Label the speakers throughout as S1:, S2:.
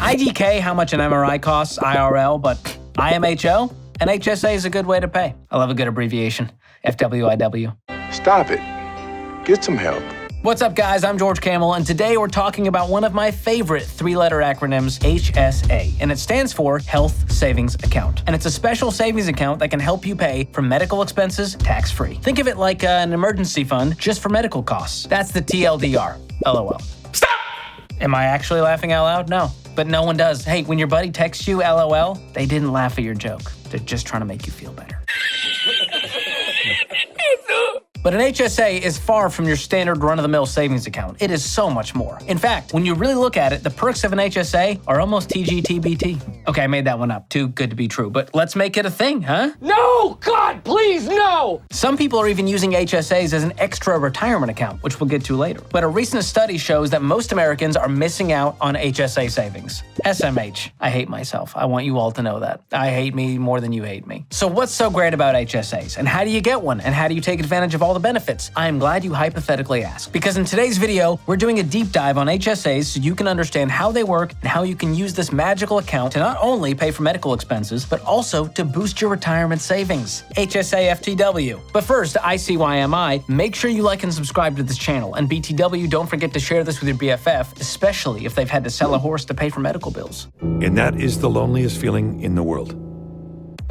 S1: IDK, how much an MRI costs, IRL, but IMHO, an HSA is a good way to pay. I love a good abbreviation, FWIW.
S2: Stop it. Get some help.
S1: What's up, guys? I'm George Kamel, and today we're talking about one of my favorite three-letter acronyms, HSA, and it stands for Health Savings Account. And it's a special savings account that can help you pay for medical expenses tax-free. Think of it like an emergency fund just for medical costs. That's the TLDR. LOL. Stop! Am I actually laughing out loud? No. But no one does. Hey, when your buddy texts you LOL, they didn't laugh at your joke. They're just trying to make you feel better. But an HSA is far from your standard run-of-the-mill savings account. It is so much more. In fact, when you really look at it, the perks of an HSA are almost TGTBT. Okay, I made that one up. Too good to be true. But let's make it a thing, huh?
S3: No! God, please, no!
S1: Some people are even using HSAs as an extra retirement account, which we'll get to later. But a recent study shows that most Americans are missing out on HSA savings. SMH. I hate myself. I want you all to know that. I hate me more than you hate me. So what's so great about HSAs? And how do you get one? And how do you take advantage of all the benefits? I am glad you hypothetically asked, because in today's video, we're doing a deep dive on HSAs so you can understand how they work and how you can use this magical account to not only pay for medical expenses, but also to boost your retirement savings. HSA FTW. But first, ICYMI, make sure you like and subscribe to this channel. And BTW, don't forget to share this with your BFF, especially if they've had to sell a horse to pay for medical bills.
S4: And that is the loneliest feeling in the world.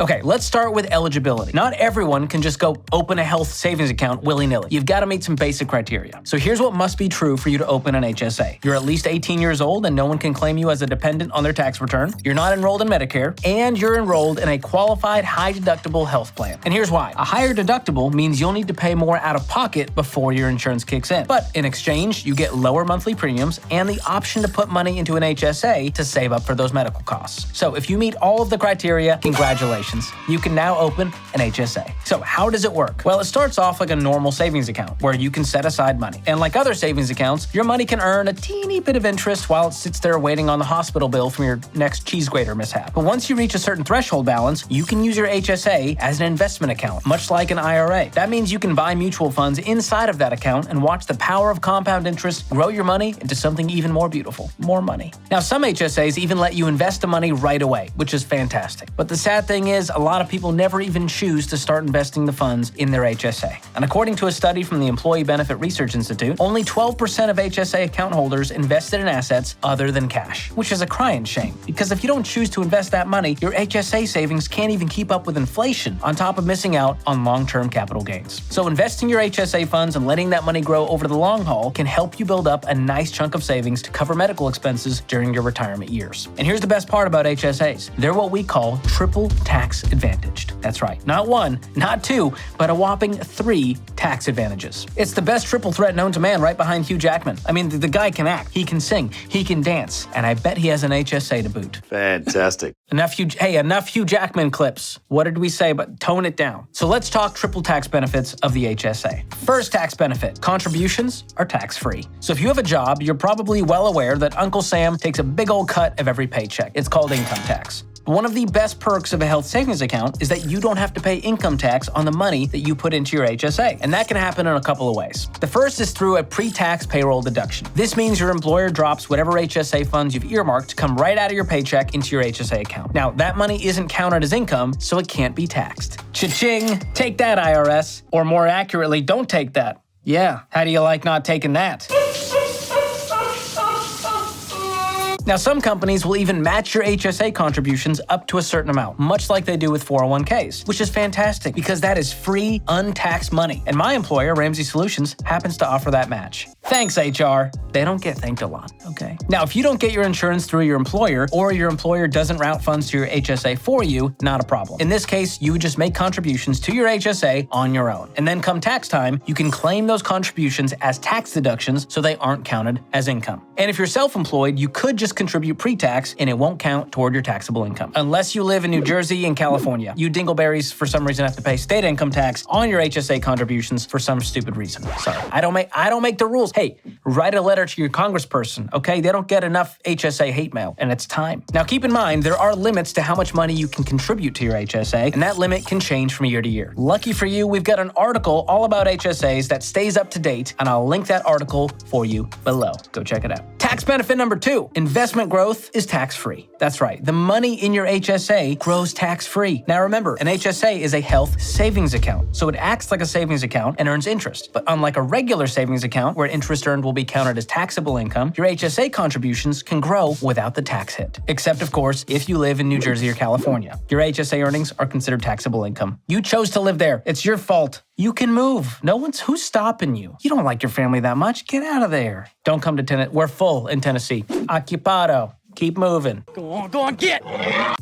S1: Okay, let's start with eligibility. Not everyone can just go open a health savings account willy-nilly. You've got to meet some basic criteria. So here's what must be true for you to open an HSA. You're at least 18 years old and no one can claim you as a dependent on their tax return. You're not enrolled in Medicare, and you're enrolled in a qualified high-deductible health plan. And here's why. A higher deductible means you'll need to pay more out of pocket before your insurance kicks in. But in exchange, you get lower monthly premiums and the option to put money into an HSA to save up for those medical costs. So if you meet all of the criteria, congratulations. You can now open an HSA. So how does it work? Well, it starts off like a normal savings account where you can set aside money. And like other savings accounts, your money can earn a teeny bit of interest while it sits there waiting on the hospital bill from your next cheese grater mishap. But once you reach a certain threshold balance, you can use your HSA as an investment account, much like an IRA. That means you can buy mutual funds inside of that account and watch the power of compound interest grow your money into something even more beautiful, more money. Now, some HSAs even let you invest the money right away, which is fantastic. But the sad thing is, a lot of people never even choose to start investing the funds in their HSA. And according to a study from the Employee Benefit Research Institute, only 12% of HSA account holders invested in assets other than cash, which is a crying shame. Because if you don't choose to invest that money, your HSA savings can't even keep up with inflation, on top of missing out on long-term capital gains. So investing your HSA funds and letting that money grow over the long haul can help you build up a nice chunk of savings to cover medical expenses during your retirement years. And here's the best part about HSAs. They're what we call triple tax advantaged. That's right. Not one, not two, but a whopping 3 tax advantages. It's the best triple threat known to man, right behind Hugh Jackman. I mean, the guy can act, he can sing, he can dance, and I bet he has an HSA to boot.
S5: Fantastic.
S1: Enough Hugh Jackman clips. What did we say? But tone it down. So let's talk triple tax benefits of the HSA. First tax benefit, contributions are tax-free. So if you have a job, you're probably well aware that Uncle Sam takes a big old cut of every paycheck. It's called income tax. One of the best perks of a health savings account is that you don't have to pay income tax on the money that you put into your HSA. And that can happen in a couple of ways. The first is through a pre-tax payroll deduction. This means your employer drops whatever HSA funds you've earmarked to come right out of your paycheck into your HSA account. Now, that money isn't counted as income, so it can't be taxed. Cha-ching! Take that, IRS. Or more accurately, don't take that. Yeah, how do you like not taking that? Now, some companies will even match your HSA contributions up to a certain amount, much like they do with 401ks, which is fantastic because that is free, untaxed money. And my employer, Ramsey Solutions, happens to offer that match. Thanks, HR. They don't get thanked a lot, okay? Now, if you don't get your insurance through your employer or your employer doesn't route funds to your HSA for you, not a problem. In this case, you would just make contributions to your HSA on your own. And then come tax time, you can claim those contributions as tax deductions so they aren't counted as income. And if you're self-employed, you could just contribute pre-tax and it won't count toward your taxable income. Unless you live in New Jersey and California. You dingleberries for some reason have to pay state income tax on your HSA contributions for some stupid reason. Sorry, I don't make the rules. Hey, Write a letter to your congressperson, okay? They don't get enough HSA hate mail, and it's time. Now, keep in mind, there are limits to how much money you can contribute to your HSA, and that limit can change from year to year. Lucky for you, we've got an article all about HSAs that stays up to date, and I'll link that article for you below. Go check it out. Tax benefit number 2, investment growth is tax-free. That's right, the money in your HSA grows tax-free. Now remember, an HSA is a health savings account, so it acts like a savings account and earns interest. But unlike a regular savings account where interest earned will be counted as taxable income, your HSA contributions can grow without the tax hit. Except, of course, if you live in New Jersey or California. Your HSA earnings are considered taxable income. You chose to live there. It's your fault. You can move. Who's stopping you? You don't like your family that much. Get out of there. Don't come to Tennessee. We're full in Tennessee. Occupado. Keep moving.
S3: Go on, get!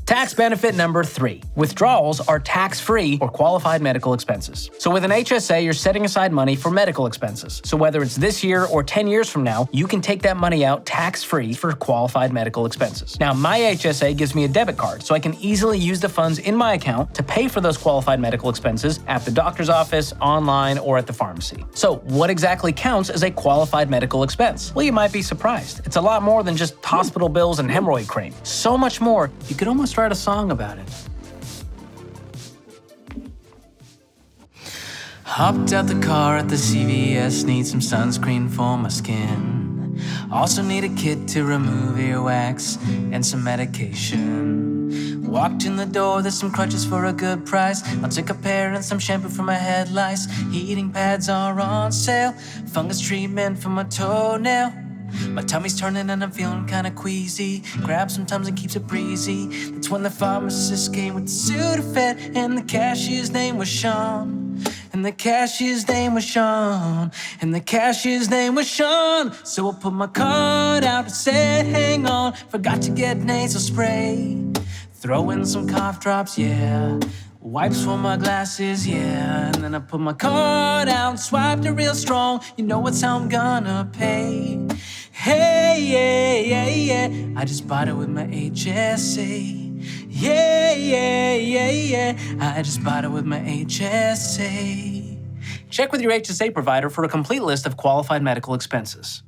S1: Tax benefit number 3. Withdrawals are tax-free for qualified medical expenses. So with an HSA, you're setting aside money for medical expenses. So whether it's this year or 10 years from now, you can take that money out tax-free for qualified medical expenses. Now, my HSA gives me a debit card, so I can easily use the funds in my account to pay for those qualified medical expenses at the doctor's office, online, or at the pharmacy. So what exactly counts as a qualified medical expense? Well, you might be surprised. It's a lot more than just hospital bills and hemorrhoid cream. So much more, you could almost write a song about it. Hopped out the car at the CVS, need some sunscreen for my skin. Also need a kit to remove earwax and some medication. Walked in the door, there's some crutches for a good price. I'll take a pair and some shampoo for my head lice. Heating pads are on sale, fungus treatment for my toenail. My tummy's turning and I'm feeling kinda queasy. Grab some Tums and keeps it breezy. That's when the pharmacist came with the Sudafed, and the cashier's name was Sean. And the cashier's name was Sean. And the cashier's name was Sean. So I put my card out and said, hang on. Forgot to get nasal spray. Throw in some cough drops, yeah. Wipes for my glasses, yeah. And then I put my card out and swiped it real strong. You know what's how I'm gonna pay. Hey, yeah, yeah, yeah. I just bought it with my HSA. Yeah, yeah, yeah, yeah. I just bought it with my HSA. Check with your HSA provider for a complete list of qualified medical expenses.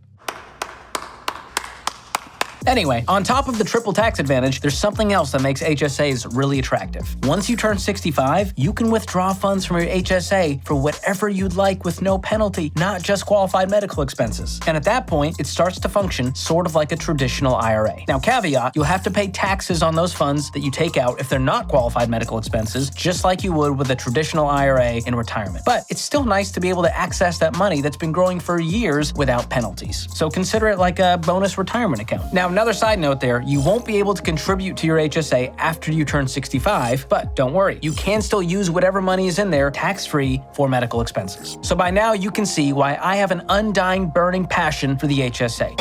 S1: Anyway, on top of the triple tax advantage, there's something else that makes HSAs really attractive. Once you turn 65, you can withdraw funds from your HSA for whatever you'd like with no penalty, not just qualified medical expenses. And at that point, it starts to function sort of like a traditional IRA. Now, caveat, you'll have to pay taxes on those funds that you take out if they're not qualified medical expenses, just like you would with a traditional IRA in retirement. But it's still nice to be able to access that money that's been growing for years without penalties. So consider it like a bonus retirement account. Now, another side note there, you won't be able to contribute to your HSA after you turn 65, but don't worry, you can still use whatever money is in there tax-free for medical expenses. So by now you can see why I have an undying, burning passion for the HSA.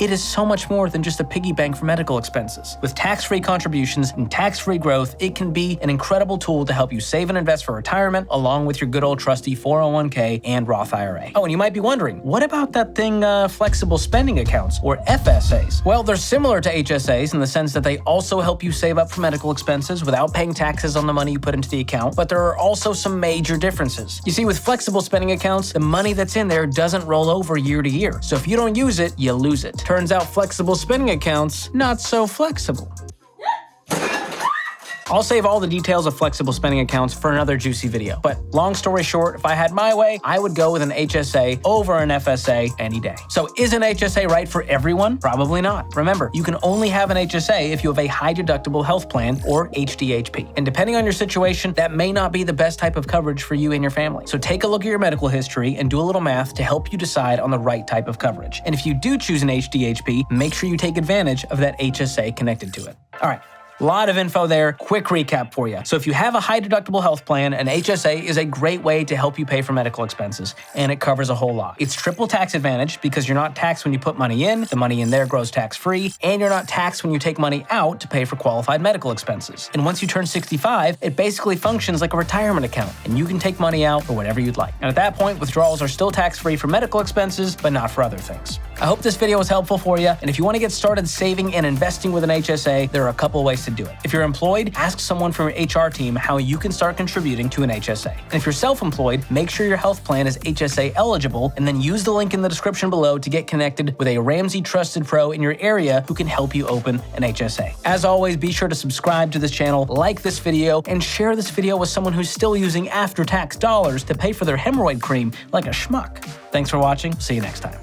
S1: It is so much more than just a piggy bank for medical expenses. With tax-free contributions and tax-free growth, it can be an incredible tool to help you save and invest for retirement, along with your good old trusty 401k and Roth IRA. Oh, and you might be wondering, what about that thing, flexible spending accounts, or FSAs? Well, they're similar to HSAs in the sense that they also help you save up for medical expenses without paying taxes on the money you put into the account, but there are also some major differences. You see, with flexible spending accounts, the money that's in there doesn't roll over year to year. So if you don't use it, you lose it. Turns out flexible spending accounts, not so flexible. I'll save all the details of flexible spending accounts for another juicy video. But long story short, if I had my way, I would go with an HSA over an FSA any day. So is an HSA right for everyone? Probably not. Remember, you can only have an HSA if you have a high deductible health plan or HDHP. And depending on your situation, that may not be the best type of coverage for you and your family. So take a look at your medical history and do a little math to help you decide on the right type of coverage. And if you do choose an HDHP, make sure you take advantage of that HSA connected to it. All right. A lot of info there. Quick recap for you. So if you have a high deductible health plan, an HSA is a great way to help you pay for medical expenses, and it covers a whole lot. It's triple tax advantage because you're not taxed when you put money in, the money in there grows tax-free, and you're not taxed when you take money out to pay for qualified medical expenses. And once you turn 65, it basically functions like a retirement account, and you can take money out for whatever you'd like. And at that point, withdrawals are still tax-free for medical expenses, but not for other things. I hope this video was helpful for you, and if you want to get started saving and investing with an HSA, there are a couple ways to do it. If you're employed, ask someone from your HR team how you can start contributing to an HSA. And if you're self-employed, make sure your health plan is HSA eligible, and then use the link in the description below to get connected with a Ramsey trusted pro in your area who can help you open an HSA. As always, be sure to subscribe to this channel, like this video, and share this video with someone who's still using after-tax dollars to pay for their hemorrhoid cream like a schmuck. Thanks for watching. See you next time.